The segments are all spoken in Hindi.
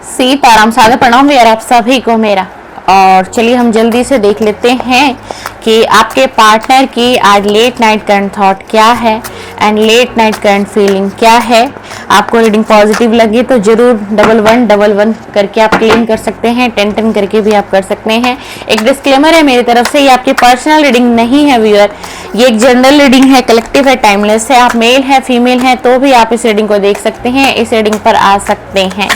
सीताराम सादर प्रणाम यार आप सभी को मेरा। और चलिए हम जल्दी से देख लेते हैं कि आपके पार्टनर की आज लेट नाइट करंट थॉट क्या है and let night current feeling क्या है। आपको रीडिंग पॉजिटिव लगी तो जरूर 1111 करके आप क्लेम कर सकते हैं, 1010 करके भी आप कर सकते हैं। एक डिस्क्लेमर है मेरी तरफ से, ये आपकी पर्सनल रीडिंग नहीं है व्यूअर, ये एक जनरल रीडिंग है, कलेक्टिव है, टाइमलेस है। आप मेल है फीमेल है तो भी आप इस रीडिंग को देख सकते हैं, इस रीडिंग पर आ सकते हैं,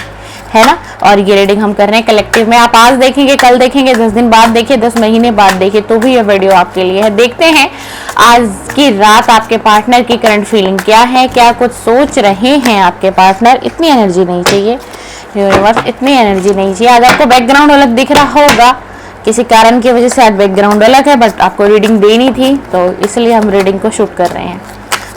है ना। और ये रीडिंग हम कर रहे हैं कलेक्टिव में। आप आज देखेंगे, कल देखेंगे, 10 दिन बाद देखिए, 10 महीने बाद देखिए, तो भी ये वीडियो आपके लिए है। देखते हैं आज की रात आपके पार्टनर की करंट फीलिंग क्या है, क्या कुछ सोच रहे हैं आपके पार्टनर। इतनी एनर्जी नहीं चाहिए यूनिवर्स, इतनी एनर्जी नहीं चाहिए। आज आपको बैकग्राउंड अलग दिख रहा होगा, किसी कारण की वजह से आज बैकग्राउंड अलग है, बट आपको रीडिंग देनी थी तो इसलिए हम रीडिंग को शूट कर रहे हैं।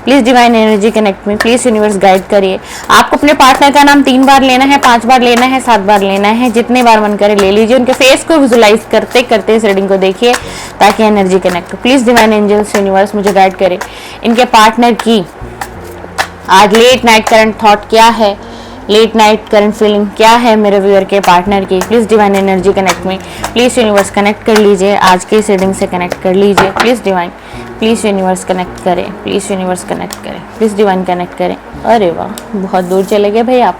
प्लीज डिवाइन एनर्जी कनेक्ट में, प्लीज यूनिवर्स गाइड करिए। आपको अपने पार्टनर का नाम 3 बार लेना है, 5 बार लेना है, 7 बार लेना है, जितने बार मन करे ले लीजिए। उनके फेस को विजुलाइज करते करते इस रीडिंग को देखिए ताकि एनर्जी कनेक्ट हो। प्लीज डिवाइन एंजल्स यूनिवर्स मुझे गाइड करे। इनके पार्टनर की आज लेट नाइट करंट थॉट क्या है, लेट नाइट करंट फीलिंग क्या है मेरे व्यूअर के पार्टनर की। प्लीज डिवाइन एनर्जी कनेक्ट में, प्लीज यूनिवर्स कनेक्ट कर लीजिए, आज के इस रीडिंग से कनेक्ट कर लीजिए। Please divine, please universe connect करें, प्लीज यूनिवर्स कनेक्ट करें, प्लीज डिवाइन कनेक्ट करें। अरे वाह, बहुत दूर चले गए भाई आप।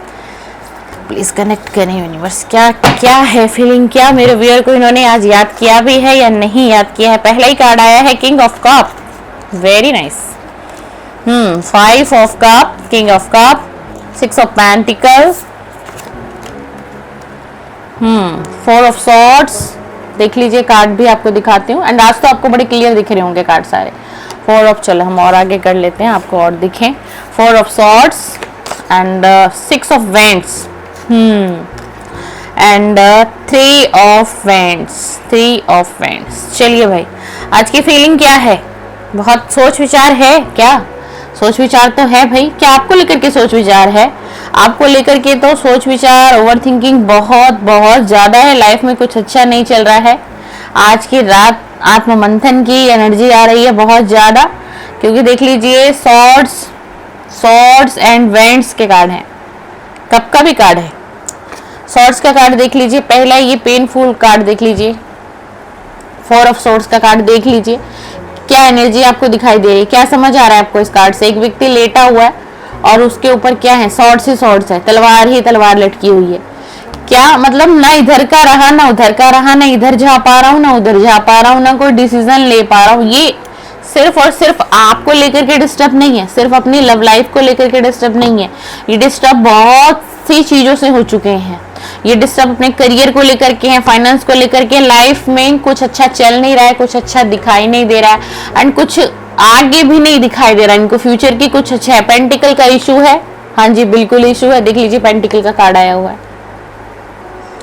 प्लीज कनेक्ट करें यूनिवर्स, क्या क्या है फीलिंग, क्या मेरे व्यूअर को इन्होंने आज याद किया भी है या नहीं याद किया है। पहला ही कार्ड आया है king of cup, very nice. 5 of cup, king of cup, 6 of pentacles, 4 of swords. देख लीजिए कार्ड भी आपको दिखाती हूँ, एंड आज तो आपको बड़े क्लियर दिख रहे होंगे कार्ड सारे। 4 ऑफ, चलो हम और आगे कर लेते हैं आपको और दिखें। 4 of swords and 6 of vents and 3 of vents, 3 of vents. चलिए भाई, आज की फीलिंग क्या है? बहुत सोच विचार है क्या? सोच विचार तो है भाई। क्या आपको लेकर के सोच विचार है? आपको लेकर के तो सोच विचार, ओवर थिंकिंग बहुत बहुत ज्यादा है। लाइफ में कुछ अच्छा नहीं चल रहा है। आज की रात आत्म मंथन की एनर्जी आ रही है बहुत ज्यादा, क्योंकि देख लीजिए सॉर्ड्स एंड वेंट्स के कार्ड हैं। कब का भी कार्ड है, सॉर्ड्स का कार्ड देख लीजिए, पहला ये पेनफुल कार्ड देख लीजिए, 4 ऑफ सॉर्ड्स का कार्ड देख लीजिए। क्या एनर्जी आपको दिखाई दे रही है, क्या समझ आ रहा है आपको इस कार्ड से? एक व्यक्ति लेटा हुआ है और उसके ऊपर क्या है, सॉर्ड्स ही सॉर्ड्स है, तलवार ही तलवार लटकी हुई है। क्या मतलब, ना इधर का रहा ना उधर का रहा, ना इधर जा पा रहा हूँ ना उधर जा पा रहा हूँ, ना कोई डिसीजन ले पा रहा हूँ। ये सिर्फ और सिर्फ आपको लेकर के डिस्टर्ब नहीं है, सिर्फ अपनी लव लाइफ को लेकर के डिस्टर्ब नहीं है, ये डिस्टर्ब बहुत सी चीजों से हो चुके हैं। ये डिस्टर्ब अपने करियर को लेकर के हैं, फाइनेंस को लेकर के, लाइफ में कुछ अच्छा चल नहीं रहा है, कुछ अच्छा दिखाई नहीं दे रहा है, एंड कुछ आगे भी नहीं दिखाई दे रहा है इनको, फ्यूचर की कुछ अच्छा है। पेंटिकल का इशू है, हाँ जी बिल्कुल इशू है। देख लीजिए पेंटिकल का कार्ड आया हुआ है,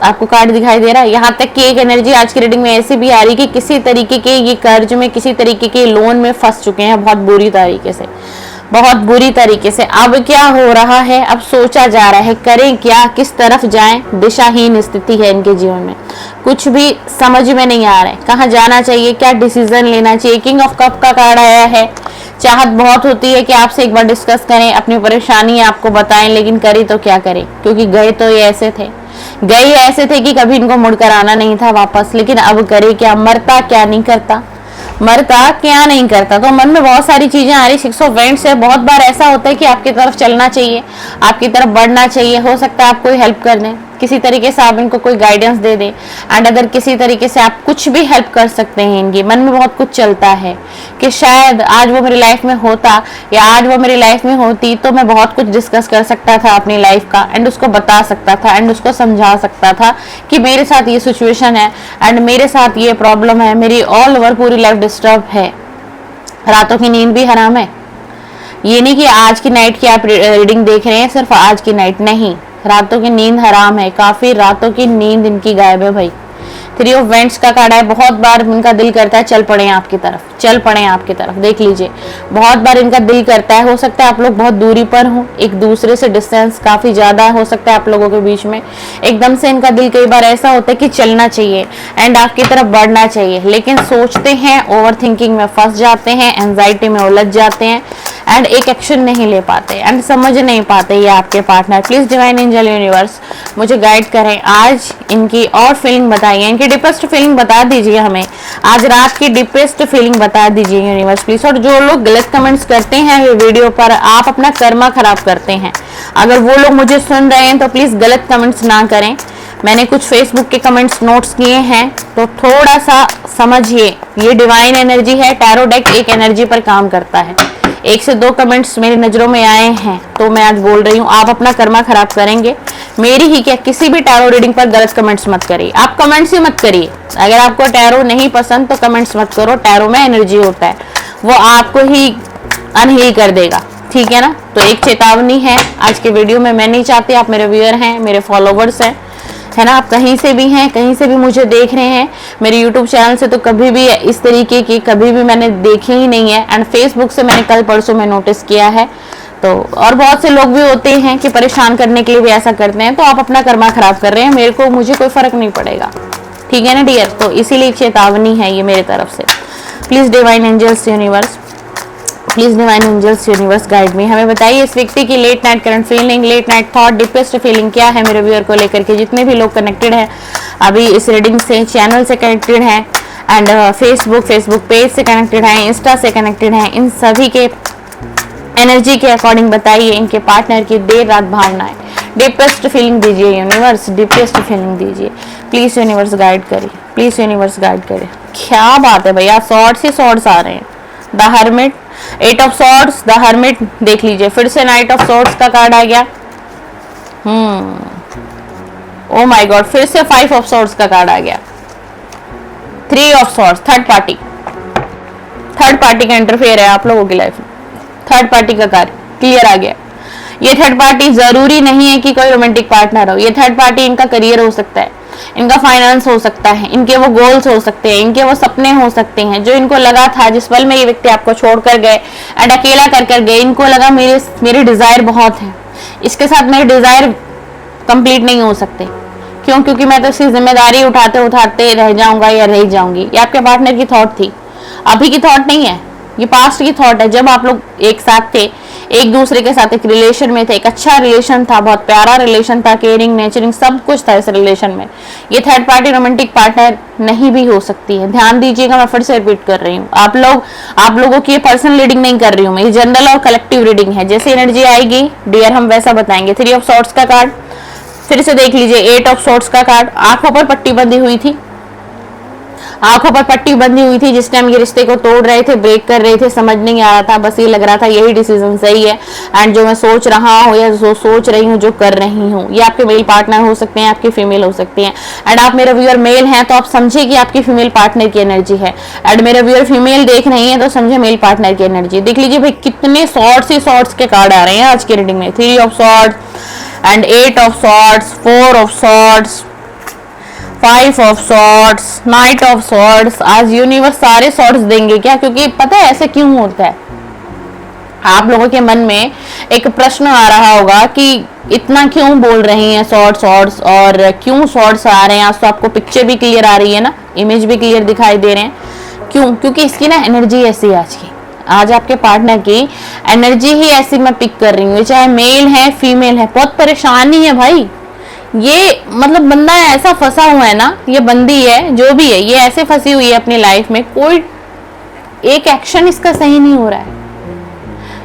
आपको कार्ड दिखाई दे रहा है। यहाँ तक कि एक एनर्जी आज की रीडिंग में ऐसी भी आ रही है कि किसी तरीके के ये कर्ज में, किसी तरीके के लोन में फंस चुके हैं बहुत बुरी तरीके से, बहुत बुरी तरीके से। अब क्या हो रहा है, अब सोचा जा रहा है करें क्या, किस तरफ जाएं, दिशाहीन स्थिति है इनके जीवन में, कुछ भी समझ में नहीं आ रहा है, कहाँ जाना चाहिए, क्या डिसीजन लेना चाहिए। किंग ऑफ कप का कार्ड आया है। चाहत बहुत होती है कि आपसे एक बार डिस्कस करें, अपनी परेशानी आपको बताएं, लेकिन करें तो क्या करें, क्योंकि गए तो ये ऐसे थे, गए ऐसे थे कि कभी इनको मुड़कर आना नहीं था वापस। लेकिन अब करे क्या, मरता क्या नहीं करता, मरता क्या नहीं करता। तो मन में बहुत सारी चीजें आ रही। 6 ऑफ वेंट्स है, बहुत बार ऐसा होता है कि आपकी तरफ चलना चाहिए, आपकी तरफ बढ़ना चाहिए, हो सकता है आप कोई हेल्प कर दें, किसी तरीके से आप इनको कोई गाइडेंस दे दें, एंड अगर किसी तरीके से आप कुछ भी हेल्प कर सकते हैं इनकी। मन में बहुत कुछ चलता है कि शायद आज वो मेरी लाइफ में होता या आज वो मेरी लाइफ में होती तो मैं बहुत कुछ डिस्कस कर सकता था अपनी लाइफ का, एंड उसको बता सकता था, एंड उसको समझा सकता था कि मेरे साथ ये सिचुएशन है एंड मेरे साथ ये प्रॉब्लम है, मेरी ऑल ओवर पूरी लाइफ डिस्टर्ब है, रातों की नींद भी हराम है। ये नहीं कि आज की नाइट की आप रीडिंग देख रहे हैं, सिर्फ आज की नाइट नहीं, रातों की नींद हराम है, काफी रातों की नींद इनकी गायब है भाई। 3 ऑफ वेंट्स का कार्ड है। बहुत बार इनका दिल करता है चल पड़े आपकी तरफ, चल पड़े आपकी तरफ। देख लीजिए बहुत बार इनका दिल करता है, हो सकता है आप लोग बहुत दूरी पर हो, एक दूसरे से डिस्टेंस काफी ज्यादा हो सकता है आप लोगों के बीच में। एकदम से इनका दिल कई बार ऐसा होता है कि चलना चाहिए एंड आपकी तरफ बढ़ना चाहिए, लेकिन सोचते हैं, ओवर थिंकिंग में फंस जाते हैं, एंजाइटी में उलझ जाते हैं एंड एक एक्शन नहीं ले पाते एंड समझ नहीं पाते ये आपके partner. Please divine angel universe मुझे गाइड करें। आज इनकी और फीलिंग बताइए, इनकी डीपेस्ट फीलिंग बता दीजिए हमें। आज रात की डीपेस्ट फीलिंग बता दीजिए यूनिवर्स प्लीज। और जो लोग गलत कमेंट्स करते हैं ये वीडियो पर, आप अपना कर्मा खराब करते हैं। अगर वो लोग मुझे सुन रहे हैं तो प्लीज गलत कमेंट्स ना करें। मैंने कुछ फेसबुक के कमेंट्स नोट्स किए हैं तो थोड़ा सा समझिए। ये डिवाइन एनर्जी है, टैरो डेक एक एनर्जी पर काम करता है। 1 से 2 कमेंट्स मेरी नजरों में आए हैं तो मैं आज बोल रही हूँ, आप अपना कर्मा खराब करेंगे। मेरी ही क्या, किसी भी टैरो रीडिंग पर गलत कमेंट्स मत करिए। आप कमेंट्स ही मत करिए। अगर आपको टैरो नहीं पसंद तो कमेंट्स मत करो। टैरो में एनर्जी होता है, वो आपको ही अनहील कर देगा, ठीक है ना। तो एक चेतावनी है आज के वीडियो में। मैं नहीं चाहती, आप मेरे व्यूअर हैं, मेरे फॉलोवर्स हैं, है ना, आप कहीं से भी हैं, कहीं से भी मुझे देख रहे हैं, मेरे YouTube चैनल से तो कभी भी इस तरीके की कभी भी मैंने देखी ही नहीं है। एंड फेसबुक से मैंने कल परसों में नोटिस किया है। तो और बहुत से लोग भी होते हैं कि परेशान करने के लिए भी ऐसा करते हैं। तो आप अपना कर्मा खराब कर रहे हैं, मुझे कोई फर्क नहीं पड़ेगा, ठीक है ना डियर। तो इसीलिए चेतावनी है ये मेरे तरफ से। Please divine angels universe, please divine angels universe guide me. हमें बताइए इस व्यक्ति की late night current feeling, late night thought, deepest feeling क्या है मेरे व्यूअर को लेकर के। जितने भी लोग कनेक्टेड हैं अभी इस रीडिंग से, चैनल से कनेक्टेड हैं एंड फेसबुक पेज से कनेक्टेड हैं, इंस्टा से कनेक्टेड हैं, इन सभी के एनर्जी के अकॉर्डिंग बताइए इनके पार्टनर की देर रात भावनाएं। डीपेस्ट फीलिंग दीजिए यूनिवर्स, डीपेस्ट फीलिंग दीजिए प्लीज यूनिवर्स गाइड करिए, प्लीज यूनिवर्स गाइड करिए। क्या बात है भैया, सॉर्ड्स ही सॉर्ड्स आ रहे हैं। The hermit, 8 of swords, the hermit देख लीजिए, फिर से नाइट ऑफ सॉर्ड्स का कार्ड आ गया। ओ माय गॉड, फिर से 5 ऑफ सॉर्ड्स का कार्ड आ गया। 3 ऑफ सॉर्ड्स, थर्ड पार्टी का इंटरफेयर है आप लोगों की लाइफ में। थर्ड पार्टी का कार्ड क्लियर आ गया। ये थर्ड पार्टी जरूरी नहीं है कि कोई रोमांटिक पार्टनर हो। ये थर्ड पार्टी इनका करियर हो सकता है, इनका फाइनेंस हो सकता है, इनके वो गोल्स हो सकते हैं, इनके वो सपने हो सकते हैं। जो इनको लगा था जिस पल में ये व्यक्ति आपको छोड़कर गए एंड अकेला कर गए, इनको लगा मेरे डिजायर बहुत है, इसके साथ मेरे डिजायर कंप्लीट नहीं हो सकते। क्यों? क्योंकि मैं तो इसकी जिम्मेदारी उठाते उठाते रह जाऊंगा या रह जाऊंगी। ये आपके पार्टनर की थॉट थी, अभी की थॉट नहीं है, ये पास्ट की थॉट है। जब आप लोग एक साथ थे, एक दूसरे के साथ एक रिलेशन में थे, एक अच्छा रिलेशन था, बहुत प्यारा रिलेशन था, केयरिंग नेचरिंग सब कुछ था इस रिलेशन में। ये थर्ड पार्टी रोमांटिक पार्टनर नहीं भी हो सकती है। ध्यान दीजिएगा, मैं फिर से रिपीट कर रही हूँ। आप लोगों की ये पर्सनल रीडिंग नहीं कर रही हूँ मैं, ये जनरल और कलेक्टिव रीडिंग है। जैसे एनर्जी आएगी डियर हम वैसा बताएंगे। 3 ऑफ सॉर्ड्स का कार्ड फिर से देख लीजिए, 8 ऑफ सॉर्ड्स का कार्ड। आंखों पर पट्टी बंधी हुई थी, आंखों पर पट्टी बंधी हुई थी जिस टाइम ये रिश्ते को तोड़ रहे थे, ब्रेक कर रहे थे, समझ नहीं आ रहा था, बस ये लग रहा था यही डिसीजन सही है एंड जो मैं सोच रहा हूँ या जो सोच रही हूँ, जो कर रही हूँ। ये आपके मेल पार्टनर हो सकते हैं, आपकी फीमेल हो सकती हैं। एंड आप मेरे व्यूअर मेल हैं तो आप समझे कि आपकी फीमेल पार्टनर की एनर्जी है। एंड मेरे व्यूअर फीमेल देख रही है तो समझे मेल पार्टनर की एनर्जी। देख लीजिए भाई कितने सॉर्ड्स ही सॉर्ड्स के कार्ड आ रहे हैं आज की रीडिंग में। 3 of swords and 8 of swords, 4 of swords, 5 of swords, night of swords. आज यूनिवर्स सारे सॉर्ड्स देंगे क्या? क्योंकि पता है ऐसे क्यों होता है। आप लोगों के मन में एक प्रश्न आ रहा होगा कि इतना क्यों बोल रही हैं सॉर्ड्स और क्यों सॉर्ड्स आ रहे हैं। आज तो आपको पिक्चर भी क्लियर आ रही है ना, इमेज भी क्लियर दिखाई दे रहे हैं। क्यों? क्योंकि इसकी ना एनर्जी ऐसी है आज की। आज आपके पार्टनर की एनर्जी ही ऐसी मैं पिक कर रही हूँ, चाहे मेल है फीमेल है। बहुत परेशानी है भाई, ये मतलब बंदा ऐसा फंसा हुआ है ना, ये बंदी है जो भी है, ये ऐसे फंसी हुई है अपनी लाइफ में। कोई एक एक्शन इसका सही नहीं हो रहा है,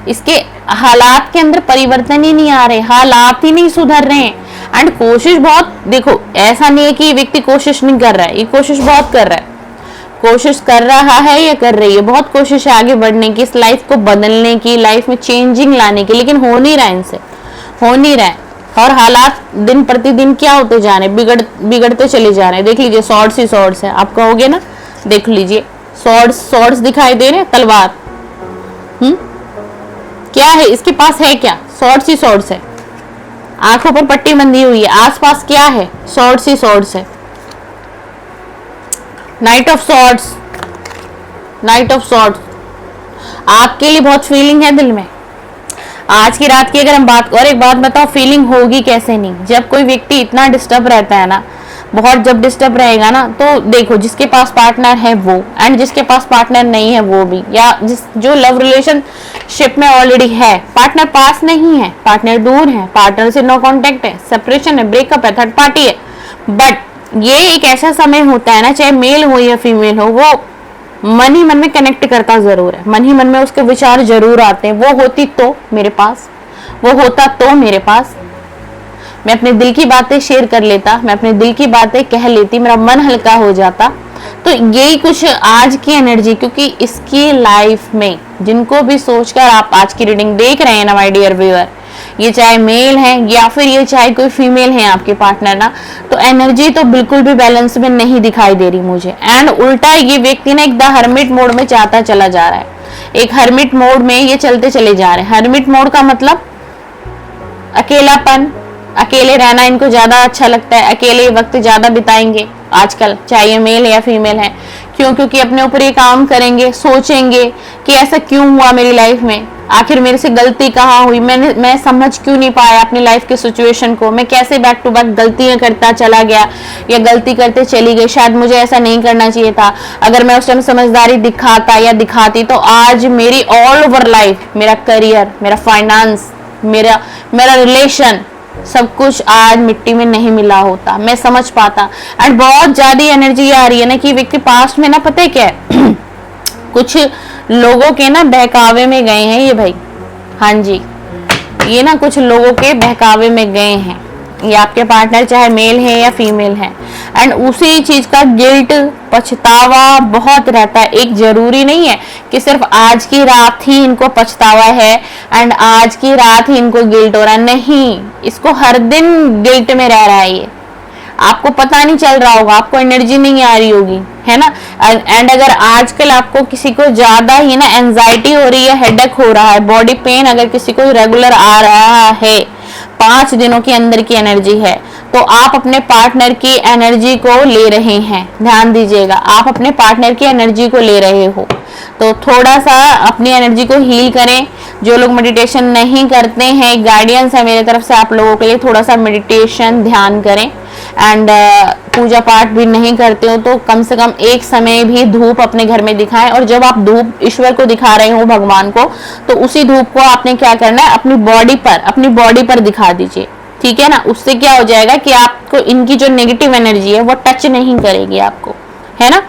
इसके हालात के अंदर परिवर्तन ही नहीं आ रहे, हालात ही नहीं सुधर रहे हैं। एंड कोशिश बहुत, देखो ऐसा नहीं है कि ये व्यक्ति कोशिश नहीं कर रहा है, ये कोशिश बहुत कर रहा है, कोशिश कर रहा है या कर रही है, बहुत कोशिश है आगे बढ़ने की, इस लाइफ को बदलने की, लाइफ में चेंजिंग लाने की, लेकिन हो नहीं रहा है, इनसे हो नहीं रहा है। और हालात दिन प्रतिदिन क्या होते जा रहे हैं, बिगड़ते चले जा रहे हैं। देख लीजिए सॉर्ड्स ही सॉर्ड्स है, आप कहोगे ना, देख लीजिए सॉर्ड्स दिखाई दे रहे हैं, तलवार। क्या है इसके पास, है क्या? सॉर्ड्स ही सॉर्ड्स है, आंखों पर पट्टी बंधी हुई है, आसपास क्या है? सॉर्ड्स ही सॉर्ड्स है। Night of swords, night of swords आपके लिए बहुत फीलिंग है दिल में आज की रात की। अगर हम बात, और एक बात बताओ, फीलिंग होगी कैसे नहीं, जब कोई व्यक्ति इतना डिस्टर्ब रहता है ना, बहुत जब डिस्टर्ब रहेगा ना, तो देखो जिसके पास पार्टनर है वो, एंड जिसके पास पार्टनर नहीं है वो भी, या जो लव रिलेशनशिप में ऑलरेडी है, पार्टनर पास नहीं है, पार्टनर दूर है, पार्टनर से नो कांटेक्ट है, सेपरेशन है, ब्रेकअप है, थर्ड पार्टी है, बट ये एक ऐसा समय होता है ना, चाहे मेल हो या फीमेल हो, वो मन ही मन में कनेक्ट करता जरूर है, मन ही मन में उसके विचार जरूर आते हैं, वो होती तो मेरे पास, वो होता तो मेरे पास, मैं अपने दिल की बातें शेयर कर लेता, मैं अपने दिल की बातें कह लेती, मेरा मन हल्का हो जाता। तो यही कुछ आज की एनर्जी, क्योंकि इसकी लाइफ में जिनको भी सोचकर आप आज की रीडिंग देख रहे हैं ना माय डियर व्यूअर, ये चाहे मेल है या फिर ये चाहे कोई फीमेल है आपके पार्टनर ना, तो एनर्जी तो बिल्कुल भी बैलेंस में नहीं दिखाई दे रही मुझे। एंड उल्टा ये व्यक्ति ना एकदम हर्मिट मोड में चाहता चला जा रहा है, एक हर्मिट मोड में ये चलते चले जा रहे हैं। हर्मिट मोड का मतलब अकेलापन, अकेले रहना इनको ज्यादा अच्छा लगता है, अकेले वक्त ज्यादा बिताएंगे आजकल, चाहे ये मेल है या फीमेल है। क्यों? क्योंकि अपने ऊपर ये काम करेंगे, सोचेंगे कि ऐसा क्यों हुआ मेरी लाइफ में, आखिर मेरे से गलती कहाँ हुई, मैं समझ क्यों नहीं पाया अपनी लाइफ की सिचुएशन को, मैं कैसे बैक टू बैक गलतियां करता चला गया या गलती करते चली गई, शायद मुझे ऐसा नहीं करना चाहिए था, अगर मैं उस टाइम समझदारी दिखाता या दिखाती तो आज मेरी ऑल ओवर लाइफ, मेरा करियर, मेरा फाइनेंस, मेरा रिलेशन, सब कुछ आज मिट्टी में नहीं मिला होता, मैं समझ पाता। एंड बहुत ज्यादा एनर्जी आ रही है ना कि व्यक्ति पास्ट में ना, पता है क्या है कुछ लोगों के ना बहकावे में गए हैं ये भाई, हाँ जी, ये ना कुछ लोगों के बहकावे में गए हैं, ये आपके पार्टनर चाहे मेल है या फीमेल है। एंड उसी चीज का गिल्ट, पछतावा बहुत रहता है। एक जरूरी नहीं है कि सिर्फ आज की रात ही इनको पछतावा है एंड आज की रात ही इनको गिल्ट हो रहा है, नहीं, इसको हर दिन गिल्ट में रह रहा है ये, आपको पता नहीं चल रहा होगा, आपको एनर्जी नहीं आ रही होगी, है ना। एंड अगर आजकल आपको किसी को ज्यादा ही ना एंजाइटी हो रही है, हेडेक हो रहा है, बॉडी पेन अगर किसी को रेगुलर आ रहा है, 5 दिनों के अंदर की एनर्जी है, तो आप अपने पार्टनर की एनर्जी को ले रहे हैं, ध्यान दीजिएगा, आप अपने पार्टनर की एनर्जी को ले रहे हो, तो थोड़ा सा अपनी एनर्जी को हील करें। जो लोग मेडिटेशन नहीं करते हैं, गाइडेंस है मेरे तरफ से आप लोगों के लिए, थोड़ा सा मेडिटेशन ध्यान करें। एंड पूजा पाठ भी नहीं करते हो तो कम से कम एक समय भी धूप अपने घर में दिखाएं, और जब आप धूप ईश्वर को दिखा रहे हो, भगवान को, तो उसी धूप को आपने क्या करना है, अपनी बॉडी पर दिखा दीजिए, ठीक है ना। उससे क्या हो जाएगा कि आपको इनकी जो नेगेटिव एनर्जी है वो टच नहीं करेगी आपको, है ना।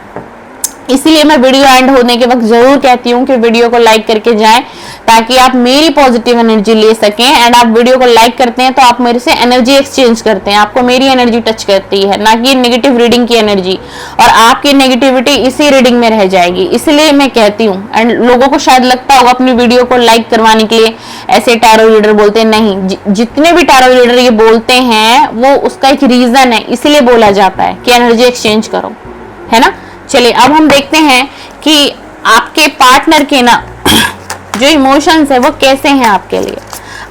इसीलिए मैं वीडियो एंड होने के वक्त जरूर कहती हूँ कि वीडियो को लाइक करके जाएं, ताकि आप मेरी पॉजिटिव एनर्जी ले सकें। एंड आप वीडियो को लाइक करते हैं तो आप मेरे से एनर्जी एक्सचेंज करते हैं, आपको मेरी एनर्जी टच करती है, ना कि नेगेटिव रीडिंग की एनर्जी, और आपकी नेगेटिविटी इसी रीडिंग में रह जाएगी। इसलिए मैं कहती हूँ, एंड लोगों को शायद लगता होगा अपनी वीडियो को लाइक करवाने के लिए ऐसे टैरो रीडर बोलते हैं, नहीं, जितने भी टैरो रीडर ये बोलते हैं वो उसका एक रीजन है, इसलिए बोला जाता है कि एनर्जी एक्सचेंज करो, है ना। चलिए अब हम देखते हैं कि आपके पार्टनर के ना जो इमोशंस है वो कैसे हैं आपके लिए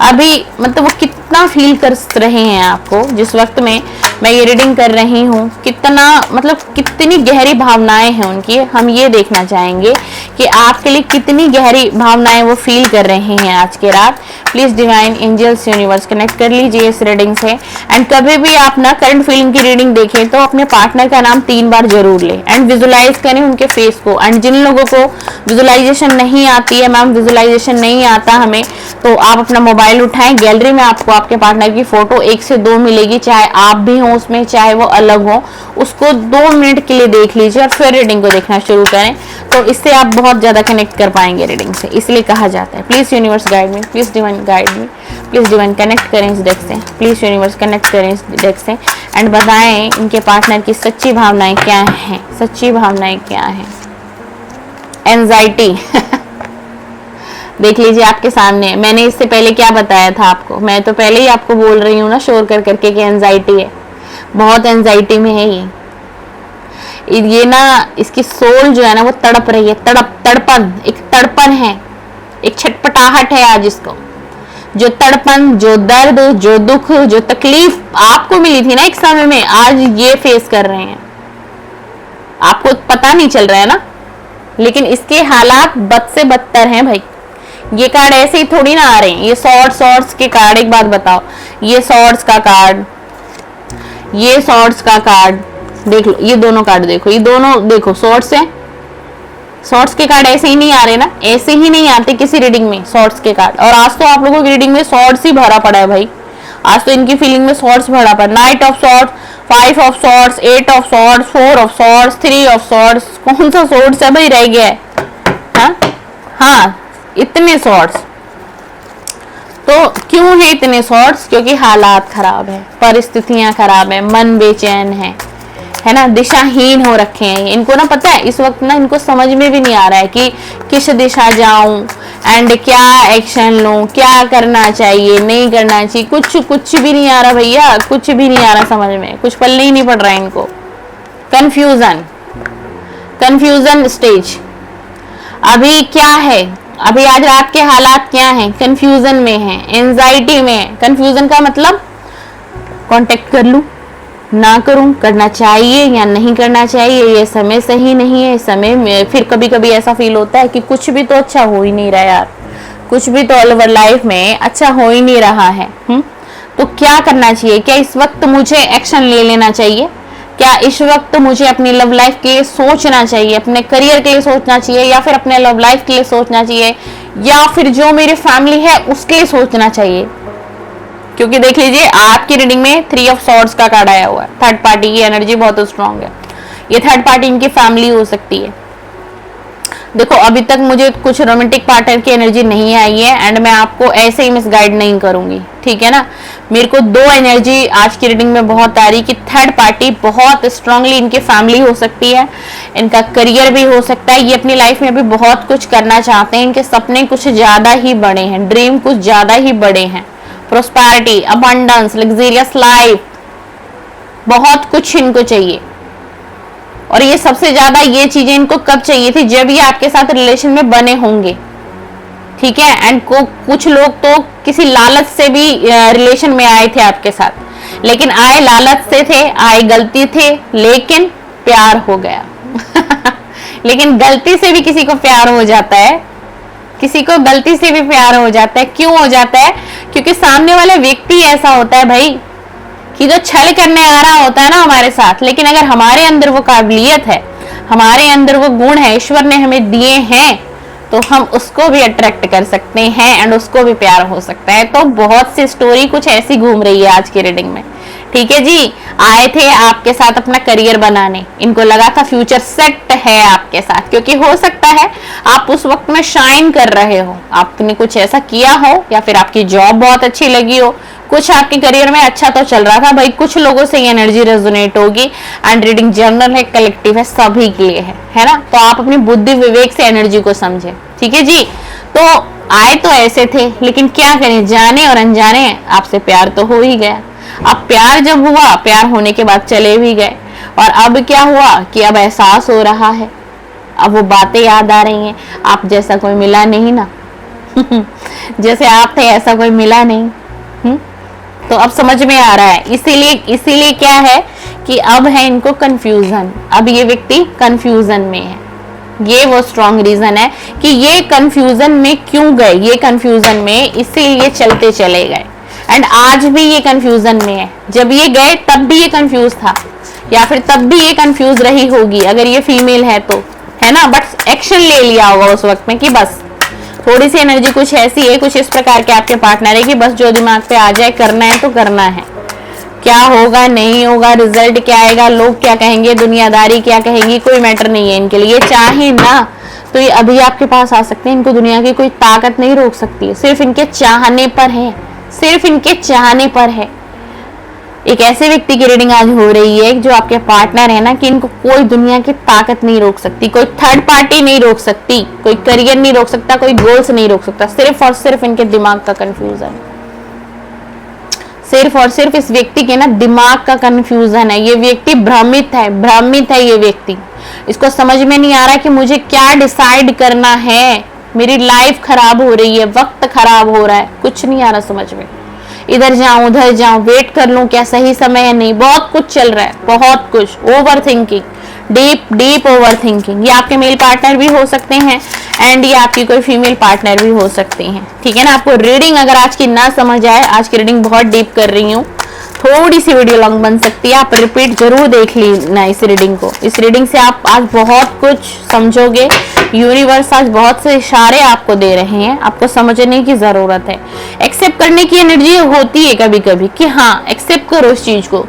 अभी, मतलब वो कितना फील कर रहे हैं आपको जिस वक्त में मैं ये रीडिंग कर रही हूँ, कितना, मतलब कितनी गहरी भावनाएं हैं उनकी, हम ये देखना चाहेंगे कि आपके लिए कितनी गहरी भावनाएं वो फील कर रहे हैं आज की रात। Please divine angels universe connect कर लीजिए इस रीडिंग से। एंड कभी भी आप ना करंट फीलिंग की रीडिंग देखें तो अपने पार्टनर का नाम 3 बार जरूर लें एंड विजुलाइज करें उनके फेस को। एंड जिन लोगों को विजुलाइजेशन नहीं आती है, मैम विजुलाइजेशन नहीं आता हमें, तो आप अपना मोबाइल उठाएं, गैलरी में आपको आपके पार्टनर की फोटो 1 से 2 मिलेगी, चाहे आप भी हो उसमें चाहे वो अलग हो, उसको 2 मिनट के लिए देख लीजिए और फिर रीडिंग को देखना शुरू करें, तो इससे आप बहुत ज्यादा कनेक्ट कर पाएंगे रीडिंग से। इसलिए कहा जाता है please universe guide me, please divine guide me, please divine connect करें इस डेक से, प्लीज यूनिवर्स कनेक्ट करें इस डेक से एंड बताएं इनके पार्टनर की सच्ची भावनाएं क्या हैं, सच्ची भावनाएं क्या हैं। एंजाइटी देख लीजिए आपके सामने, मैंने इससे पहले क्या बताया था आपको, मैं तो पहले ही आपको बोल रही हूँ ना शोर कर करके कि एंजाइटी है, बहुत एंजाइटी में है ये ना, इसकी सोल जो है ना वो तड़प रही है, तड़पन, एक तड़पन है, एक छटपटाहट है आज इसको, जो तड़पन, जो दर्द, जो दुख, जो तकलीफ आपको मिली थी ना एक समय में, आज ये फेस कर रहे हैं, आपको पता नहीं चल रहा है ना, लेकिन इसके हालात बद से बदतर हैं भाई। ये कार्ड ऐसे ही थोड़ी ना आ रहे हैं, ये सॉर्ड्स के कार्ड, एक बात बताओ, ये सॉर्ड्स का कार्ड, ये सॉर्ड्स का कार्ड देख लो, ये दोनों कार्ड देखो, ये दोनों देखो सॉर्ड्स है। सॉर्ड्स के कार्ड ऐसे ही नहीं आ रहे ना, ऐसे ही नहीं आते किसी रीडिंग में सॉर्ड्स के कार्ड। और आज तो आप लोगों की रीडिंग में सॉर्ड्स ही भरा पड़ा है भाई, आज तो इनकी फीलिंग में सॉर्ड्स भरा पड़ा। Night of swords, 5 of swords, 8 of swords, 4 of swords, 3 of swords. कौन सा सॉर्ड्स है भाई रह गया है? हाँ, इतने सॉर्ड्स। तो क्यों है इतने सॉर्ड्स? क्योंकि हालात खराब है, परिस्थितियां खराब है, मन बेचैन है ना, दिशाहीन हो रखे हैं इनको ना। पता है इस वक्त ना इनको समझ में भी नहीं आ रहा है कि किस दिशा जाऊं एंड क्या एक्शन लूं, क्या करना चाहिए, नहीं करना चाहिए, कुछ भी नहीं आ रहा भैया, कुछ भी नहीं आ रहा समझ में, कुछ पल्ले ही नहीं पड़ रहा है इनको। Confusion stage. अभी क्या है, अभी आज रात के हालात क्या हैं? कंफ्यूजन में है, एंजाइटी में है। कंफ्यूजन का मतलब कांटेक्ट कर लूं, ना करूं, करना चाहिए या नहीं करना चाहिए, ये समय सही नहीं है, समय में फिर कभी कभी ऐसा फील होता है कि कुछ भी तो अच्छा हो ही नहीं रहा यार, कुछ भी तो ऑल ओवर लाइफ में अच्छा हो ही नहीं रहा है। तो क्या करना चाहिए? क्या इस वक्त मुझे एक्शन ले लेना चाहिए? क्या इस वक्त मुझे अपनी लव लाइफ के लिए सोचना चाहिए, अपने करियर के लिए सोचना चाहिए, या फिर अपने लव लाइफ के लिए सोचना चाहिए, या फिर जो मेरी फैमिली है उसके लिए सोचना चाहिए? क्योंकि देख लीजिए आपकी रीडिंग में 3 ऑफ सॉर्ड्स का कार्ड आया हुआ है। थर्ड पार्टी की एनर्जी बहुत स्ट्रांग है। ये थर्ड पार्टी इनकी फैमिली हो सकती है। देखो अभी तक मुझे कुछ रोमांटिक पार्टनर की एनर्जी नहीं आई है एंड मैं आपको ऐसे ही मिसगाइड नहीं करूंगी, ठीक है ना। मेरे को 2 एनर्जी आज की रीडिंग में बहुत आ रही कि थर्ड पार्टी बहुत स्ट्रांगली इनकी फैमिली हो सकती है, इनका करियर भी हो सकता है, ये अपनी लाइफ में भी बहुत कुछ करना चाहते हैं, इनके सपने कुछ ज्यादा ही बड़े हैं, ड्रीम कुछ ज्यादा ही बड़े हैं। प्रोस्पैरिटी, अबंडेंस, लग्जरियस लाइफ, बहुत कुछ इनको चाहिए। और ये सबसे ज्यादा ये चीजें इनको कब चाहिए थी? जब ये आपके साथ रिलेशन में बने होंगे, ठीक है। एंड कुछ लोग तो किसी लालच से भी रिलेशन में आए थे आपके साथ, लेकिन आए लालच से थे, आए गलती थे, लेकिन प्यार हो गया लेकिन गलती से भी किसी को प्यार हो जाता है, किसी को गलती से भी प्यार हो जाता है। क्यों हो जाता है? क्योंकि सामने वाला व्यक्ति ऐसा होता है भाई कि जो छल करने आ रहा होता है ना हमारे साथ, लेकिन अगर हमारे अंदर वो काबिलियत है, हमारे अंदर वो गुण है, ईश्वर ने हमें दिए हैं, तो हम उसको भी अट्रैक्ट कर सकते हैं एंड उसको भी प्यार हो सकता है। तो बहुत सी स्टोरी कुछ ऐसी घूम रही है आज की रीडिंग में, ठीक है जी। आए थे आपके साथ अपना करियर बनाने, इनको लगा था फ्यूचर सेट है आपके साथ, क्योंकि हो सकता है आप उस वक्त में शाइन कर रहे हो, आपने कुछ ऐसा किया हो, या फिर आपकी जॉब बहुत अच्छी लगी हो, कुछ आपके करियर में अच्छा तो चल रहा था भाई। कुछ लोगों से ये एनर्जी रेजोनेट होगी एंड रीडिंग जनरल है, कलेक्टिव है, सभी के लिए है ना। तो आप अपनी बुद्धि विवेक से एनर्जी को समझे, ठीक है जी। तो आए तो ऐसे थे, लेकिन क्या करें, जाने और अनजाने आपसे प्यार तो हो ही गया। अब प्यार जब हुआ, प्यार होने के बाद चले भी गए, और अब क्या हुआ कि अब एहसास हो रहा है, अब वो बातें याद आ रही हैं, आप जैसा कोई मिला नहीं ना जैसे आप थे ऐसा कोई मिला नहीं। तो अब समझ में आ रहा है। इसीलिए क्या है कि अब है इनको कंफ्यूजन, अब ये व्यक्ति कंफ्यूजन में है। ये वो स्ट्रॉन्ग रीजन है कि ये कंफ्यूजन में क्यों गए, ये कंफ्यूजन में इसीलिए चलते चले गए एंड आज भी ये कंफ्यूजन में है। जब ये गए तब भी ये कंफ्यूज था, या फिर तब भी ये कंफ्यूज रही होगी अगर ये फीमेल है तो, है ना। बट एक्शन ले लिया होगा उस वक्त में कि बस थोड़ी सी एनर्जी कुछ ऐसी है, कुछ इस प्रकार के आपके पार्टनर है कि बस जो दिमाग पे आ जाए, करना है तो करना है, क्या होगा नहीं होगा, रिजल्ट क्या आएगा, लोग क्या कहेंगे, दुनियादारी क्या कहेगी, कोई मैटर नहीं है इनके लिए। चाहे ना तो ये अभी आपके पास आ सकते हैं, इनको दुनिया की कोई ताकत नहीं रोक सकती है, सिर्फ इनके चाहने पर है, सिर्फ इनके चाहने पर है। एक ऐसे व्यक्ति की रीडिंग आज हो रही है जो आपके पार्टनर है ना, कि इनको कोई दुनिया की ताकत नहीं रोक सकती, कोई थर्ड पार्टी नहीं रोक सकती, कोई करियर नहीं रोक सकता, कोई गोल्स नहीं रोक सकता, सिर्फ और सिर्फ इनके दिमाग का कंफ्यूजन, सिर्फ और सिर्फ इस व्यक्ति के ना दिमाग का कंफ्यूजन है। ये व्यक्ति भ्रमित है ये व्यक्ति। इसको समझ में नहीं आ रहा कि मुझे क्या डिसाइड करना है, मेरी लाइफ खराब हो रही है, वक्त खराब हो रहा है, कुछ नहीं आ रहा समझ में, इधर जाऊं उधर जाऊं, वेट कर लूं, क्या सही समय है नहीं, बहुत कुछ चल रहा है, बहुत कुछ। Over thinking, deep over thinking. ये आपके मेल पार्टनर भी हो सकते हैं एंड ये आपकी कोई फीमेल पार्टनर भी हो सकती हैं, ठीक है ना। आपको रीडिंग अगर आज की ना समझ आए, आज की रीडिंग बहुत डीप कर रही हूँ, थोड़ी सी वीडियो लॉन्ग बन सकती है, आप रिपीट जरूर देख लेना इस रीडिंग को। इस रीडिंग से आप आज बहुत कुछ समझोगे। यूनिवर्स आज बहुत से इशारे आपको दे रहे हैं, आपको समझने की जरूरत है। एक्सेप्ट करने की एनर्जी होती है कभी कभी कि हाँ एक्सेप्ट करो उस चीज को,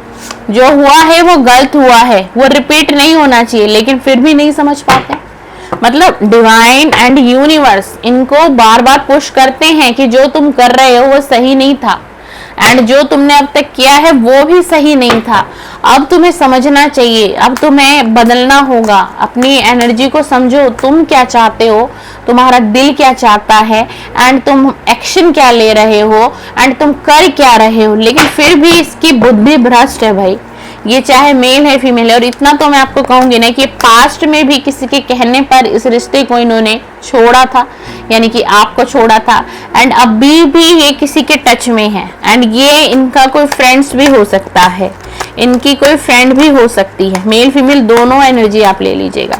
जो हुआ है वो गलत हुआ है, वो रिपीट नहीं होना चाहिए, लेकिन फिर भी नहीं समझ पाते। मतलब डिवाइन एंड यूनिवर्स इनको बार बार पुश करते हैं कि जो तुम कर रहे हो वो सही नहीं था, एंड जो तुमने अब तक किया है वो भी सही नहीं था। अब तुम्हें समझना चाहिए, अब तुम्हें बदलना होगा। अपनी एनर्जी को समझो, तुम क्या चाहते हो, तुम्हारा दिल क्या चाहता है, एंड तुम एक्शन क्या ले रहे हो, एंड तुम कर क्या रहे हो। लेकिन फिर भी इसकी बुद्धि भ्रष्ट है भाई, ये चाहे मेल है फीमेल है। और इतना तो मैं आपको कहूंगी ना कि पास्ट में भी किसी के कहने पर इस रिश्ते को इन्होंने छोड़ा था, यानी कि आपको छोड़ा था, एंड अभी भी ये किसी के टच में है। एंड ये इनका कोई फ्रेंड्स भी हो सकता है, इनकी कोई फ्रेंड भी हो सकती है, मेल फीमेल दोनों एनर्जी आप ले लीजिएगा।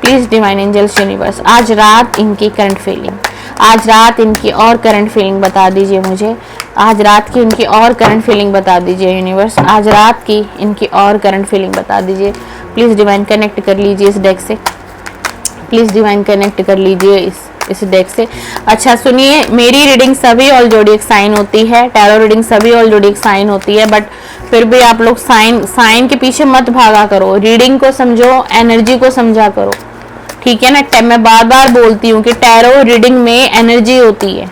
प्लीज डिवाइन एंजल्स यूनिवर्स आज रात इनकी करंट फीलिंग, आज रात इनकी और करंट फीलिंग बता दीजिए मुझे। आज रात की इनकी और करंट फीलिंग बता दीजिए यूनिवर्स, आज रात की इनकी और करंट फीलिंग बता दीजिए। प्लीज डिवाइन कनेक्ट कर लीजिए इस डेक से, प्लीज डिवाइन कनेक्ट कर लीजिए इस डेक से। अच्छा सुनिए, मेरी रीडिंग सभी ऑल जोडिएक साइन होती है, टैरो रीडिंग सभी ऑल जोडिएक साइन होती है, बट फिर भी आप लोग साइन के पीछे मत भागा करो, रीडिंग को समझो, एनर्जी को समझा करो, ठीक है ना। मैं बार बार बोलती हूँ कि टैरो रीडिंग में एनर्जी होती है,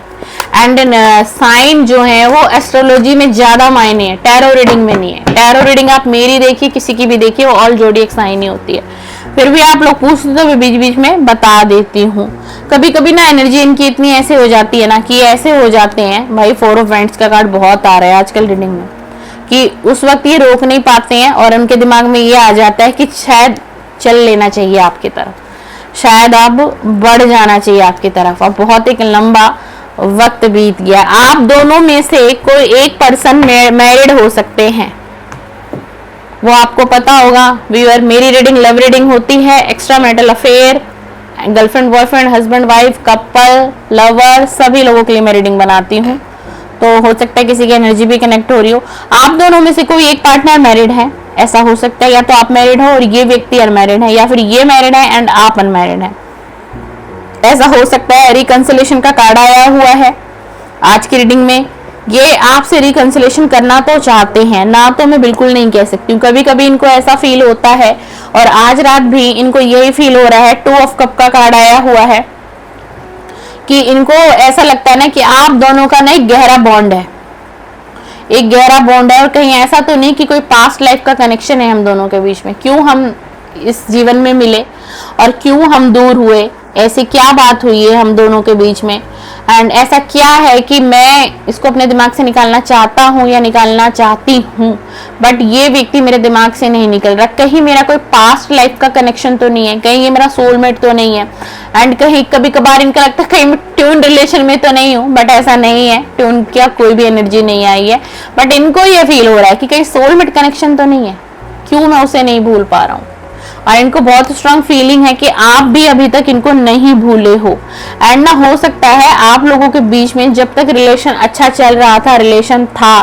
एंड साइन जो है वो एस्ट्रोलॉजी में ज्यादा मायने है, टैरो रीडिंग में नहीं है। टैरो रीडिंग आप मेरी देखिए, किसी की भी देखिए, वो ऑल जोडिएक साइन ही होती है। फिर भी आप लोग पूछते तो मैं बीच बीच में बता देती हूँ। कभी कभी ना एनर्जी इनकी इतनी ऐसे हो जाती है ना कि ऐसे हो जाते हैं भाई। 4 ऑफ वांड्स का कार्ड बहुत आ रहा है आजकल रीडिंग में, कि उस वक्त ये रोक नहीं पाते हैं और उनके दिमाग में ये आ जाता है कि शायद चल लेना चाहिए आपकी तरफ, शायद अब बढ़ जाना चाहिए आपकी तरफ। अब बहुत एक लंबा वक्त बीत गया। आप दोनों में से कोई एक पर्सन मैरिड हो सकते हैं, वो आपको पता होगा व्यूअर। मेरी रीडिंग लव रीडिंग होती है, extra marital affair, girlfriend boyfriend, husband wife, couple, lover, सभी लोगों के लिए मैं रीडिंग बनाती हूँ। तो हो सकता है किसी की एनर्जी भी कनेक्ट हो रही हो। आप दोनों में से कोई एक पार्टनर मैरिड है, ऐसा हो सकता है, या तो आप मैरिड हो और ये व्यक्ति अनमैरिड है, या फिर ये मैरिड है एंड आप अनमैरिड है, ऐसा हो सकता है। रिकंसिलेशन का कार्ड आया हुआ है आज की रीडिंग में। ये आपसे रिकंसिलेशन करना तो चाहते हैं ना, तो मैं बिल्कुल नहीं कह सकती हूँ। कभी कभी इनको ऐसा फील होता है, और आज रात भी इनको यही फील हो रहा है। 2 ऑफ कप का कार्ड आया हुआ है कि इनको ऐसा लगता है ना कि आप दोनों का ना एक गहरा बॉन्ड है, एक गहरा बॉन्ड है। और कहीं ऐसा तो नहीं कि कोई पास्ट लाइफ का कनेक्शन है हम दोनों के बीच में। क्यों हम इस जीवन में मिले और क्यों हम दूर हुए, ऐसी क्या बात हुई है हम दोनों के बीच में, एंड ऐसा क्या है कि मैं इसको अपने दिमाग से निकालना चाहता हूँ या निकालना चाहती हूँ, बट ये व्यक्ति मेरे दिमाग से नहीं निकल रहा। कहीं मेरा कोई पास्ट लाइफ का कनेक्शन तो नहीं है, कहीं ये मेरा सोलमेट तो नहीं है, एंड कहीं कभी कभार इनका लगता है कहीं मैं ट्यून रिलेशन में तो नहीं हूँ, बट ऐसा नहीं है। ट्यून क्या कोई भी एनर्जी नहीं आई है, बट इनको ये फील हो रहा है कि कहीं सोलमेट कनेक्शन तो नहीं है, क्यों मैं उसे नहीं भूल पा रहा हूँ। और इनको बहुत स्ट्रांग फीलिंग है कि आप भी अभी तक इनको नहीं भूले हो। एंड ना हो सकता है आप लोगों के बीच में जब तक रिलेशन अच्छा चल रहा था, रिलेशन था,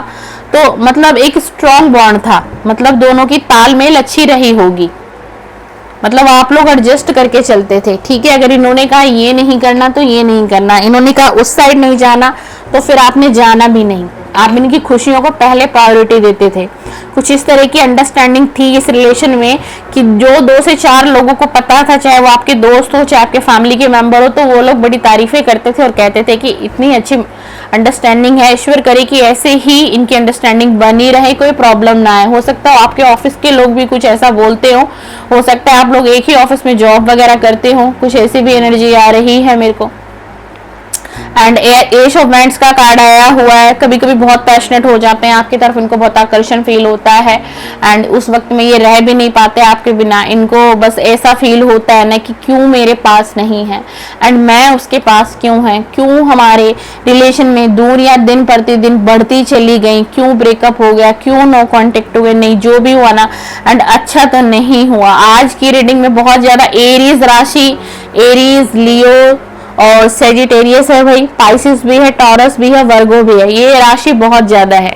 तो मतलब एक स्ट्रांग बॉन्ड था, मतलब दोनों की तालमेल अच्छी रही होगी, मतलब आप लोग एडजस्ट करके चलते थे, ठीक है। अगर इन्होंने कहा ये नहीं करना तो ये नहीं करना, इन्होंने कहा उस साइड नहीं जाना तो फिर आपने जाना भी नहीं। आप इनकी खुशियों को पहले प्रायोरिटी देते थे। कुछ इस तरह की अंडरस्टैंडिंग थी इस रिलेशन में कि जो 2 से 4 लोगों को पता था, चाहे वो आपके दोस्त हो चाहे आपके फैमिली के मेंबर हो, तो वो लोग बड़ी तारीफें करते थे और कहते थे कि इतनी अच्छी अंडरस्टैंडिंग है, ईश्वर करे कि ऐसे ही इनकी अंडरस्टैंडिंग बनी रहे, कोई प्रॉब्लम ना आए। हो सकता है आपके ऑफिस के लोग भी कुछ ऐसा बोलते हो सकता है आप लोग एक ही ऑफिस में जॉब वगैरह करते हो, कुछ ऐसी भी एनर्जी आ रही है मेरे को। एंड एज ऑफ वांड्स का कार्ड आया हुआ है। कभी कभी बहुत पैशनेट हो जाते हैं आपकी तरफ, इनको बहुत आकर्षण फील होता है, एंड उस वक्त में ये रह भी नहीं पाते आपके बिना। इनको बस ऐसा फील होता है ना कि क्यों मेरे पास नहीं है एंड मैं उसके पास क्यों है, क्यों हमारे रिलेशन में दूरियां दिन प्रतिदिन बढ़ती चली गई, क्यों ब्रेकअप हो गया, क्यों नो कांटेक्ट हुए, नहीं जो भी हुआ ना एंड अच्छा तो नहीं हुआ। आज की रीडिंग में बहुत ज्यादा एरीज राशि, एरीज, लियो और सेजिटेरियस है भाई, पाइसिस भी है, टॉरस भी है, वर्गो भी है, ये राशि बहुत ज्यादा है।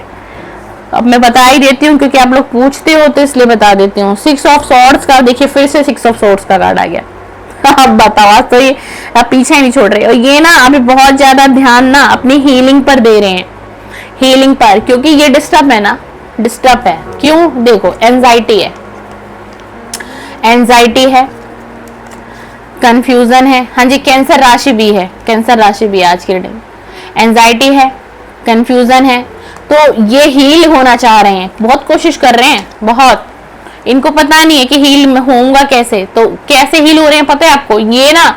अब मैं बता ही देती हूँ क्योंकि आप लोग पूछते हो तो इसलिए बता देती हूँ। 6 ऑफ सॉर्ड्स का देखिए, फिर से 6 ऑफ सॉर्ड्स का कार्ड आ गया। अब बताओ, आज तो ये आप पीछे नहीं छोड़ रहे। और ये ना अभी बहुत ज्यादा ध्यान ना अपनी हीलिंग पर दे रहे हैं, हीलिंग पर, क्योंकि ये डिस्टर्ब है ना, डिस्टर्ब है। क्यों? देखो एंजाइटी है, एंजाइटी है, कंफ्यूजन है। हाँ जी, कैंसर राशि भी है, कैंसर राशि भी है आज की रीडिंग। एंजाइटी है, कंफ्यूजन है, तो ये हील होना चाह रहे हैं, बहुत कोशिश कर रहे हैं, बहुत। इनको पता नहीं है कि हील में होऊंगा कैसे, तो कैसे हील हो रहे हैं पता है आपको? ये ना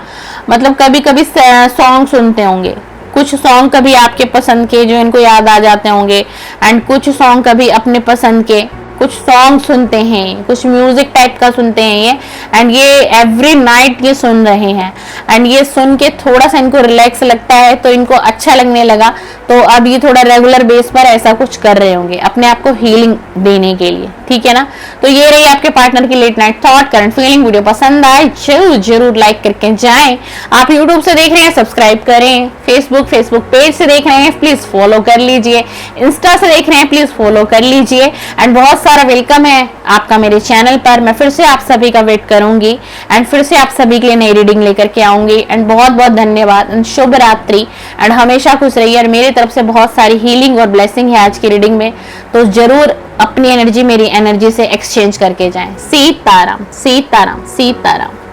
मतलब कभी कभी सॉन्ग सुनते होंगे, कुछ सॉन्ग कभी आपके पसंद के जो इनको याद आ जाते होंगे, एंड कुछ सॉन्ग कभी अपने पसंद के, कुछ सॉन्ग सुनते हैं, कुछ म्यूजिक टाइप का सुनते हैं ये, एंड ये एवरी नाइट ये सुन रहे हैं, एंड ये सुन के थोड़ा सा इनको रिलैक्स लगता है, तो इनको अच्छा लगने लगा, तो अब ये थोड़ा रेगुलर बेस पर ऐसा कुछ कर रहे होंगे अपने आप को हीलिंग देने के लिए, ठीक है ना। तो ये रही आपके पार्टनर की late night thought current feeling. Video पसंद आए जरूर लाइक करके जाएं। आप यूट्यूब से देख रहे हैं सब्सक्राइब करें, फेसबुक पेज से देख रहे हैं प्लीज फॉलो कर लीजिए, इंस्टा से देख रहे हैं प्लीज फॉलो कर लीजिए, एंड बहुत सारा वेलकम है आपका मेरे चैनल पर। मैं फिर से आप सभी का वेट करूंगी एंड फिर से आप सभी के लिए नई रीडिंग लेकर के आऊंगी, एंड बहुत बहुत धन्यवाद एंड शुभ रात्रि, एंड हमेशा खुश रहिए। और मेरी तरफ से बहुत सारी हीलिंग और ब्लेसिंग है आज की रीडिंग में, तो जरूर अपनी एनर्जी मेरी एनर्जी से एक्सचेंज करके जाएं। सीताराम, सीताराम, सीताराम।